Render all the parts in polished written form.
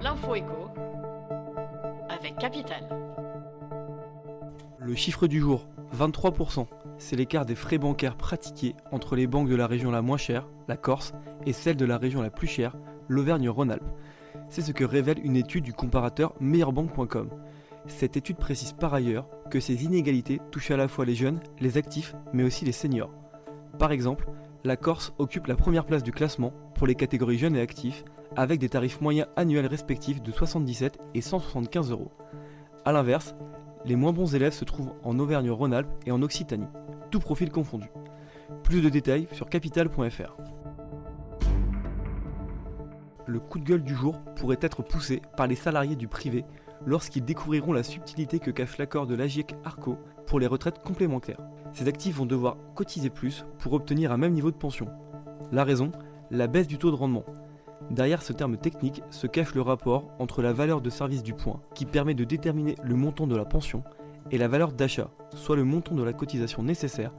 L'info éco avec Capital. Le chiffre du jour, 23%, c'est l'écart des frais bancaires pratiqués entre les banques de la région la moins chère, la Corse, et celle de la région la plus chère, l'Auvergne-Rhône-Alpes. C'est ce que révèle une étude du comparateur meilleurbanque.com. Cette étude précise par ailleurs que ces inégalités touchent à la fois les jeunes, les actifs, mais aussi les seniors. Par exemple, la Corse occupe la première place du classement pour les catégories jeunes et actifs, avec des tarifs moyens annuels respectifs de 77 et 175 euros. A l'inverse, les moins bons élèves se trouvent en Auvergne-Rhône-Alpes et en Occitanie, tout profil confondu. Plus de détails sur capital.fr. Le coup de gueule du jour pourrait être poussé par les salariés du privé lorsqu'ils découvriront la subtilité que cache l'accord de l'AGIEC-ARCO pour les retraites complémentaires. Ces actifs vont devoir cotiser plus pour obtenir un même niveau de pension. La raison, la baisse du taux de rendement. Derrière ce terme technique se cache le rapport entre la valeur de service du point, qui permet de déterminer le montant de la pension, et la valeur d'achat, soit le montant de la cotisation nécessaire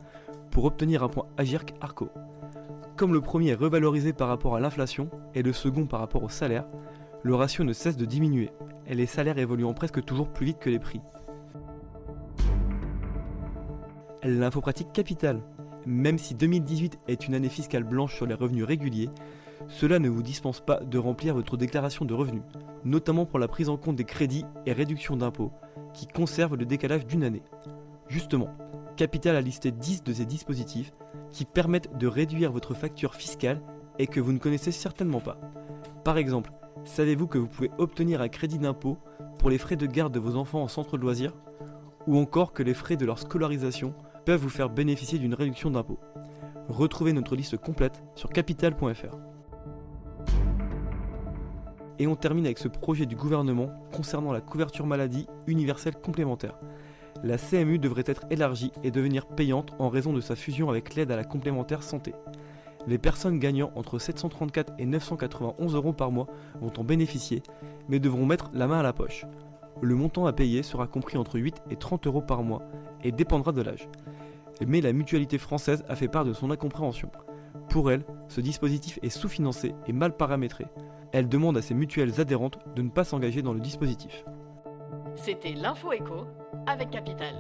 pour obtenir un point AGIRC-ARCO. Comme le premier est revalorisé par rapport à l'inflation et le second par rapport au salaire, le ratio ne cesse de diminuer, et les salaires évoluant presque toujours plus vite que les prix. L'info pratique capitale. Même si 2018 est une année fiscale blanche sur les revenus réguliers, cela ne vous dispense pas de remplir votre déclaration de revenus, notamment pour la prise en compte des crédits et réductions d'impôts, qui conservent le décalage d'une année. Justement, Capital a listé 10 de ces dispositifs qui permettent de réduire votre facture fiscale et que vous ne connaissez certainement pas. Par exemple, savez-vous que vous pouvez obtenir un crédit d'impôt pour les frais de garde de vos enfants en centre de loisirs, ou encore que les frais de leur scolarisation peuvent vous faire bénéficier d'une réduction d'impôt. Retrouvez notre liste complète sur capital.fr. Et on termine avec ce projet du gouvernement concernant la couverture maladie universelle complémentaire. La CMU devrait être élargie et devenir payante en raison de sa fusion avec l'aide à la complémentaire santé. Les personnes gagnant entre 734 et 991 euros par mois vont en bénéficier, mais devront mettre la main à la poche. Le montant à payer sera compris entre 8 et 30 euros par mois et dépendra de l'âge. Mais la mutualité française a fait part de son incompréhension. Pour elle, ce dispositif est sous-financé et mal paramétré. Elle demande à ses mutuelles adhérentes de ne pas s'engager dans le dispositif. C'était l'info éco avec Capital.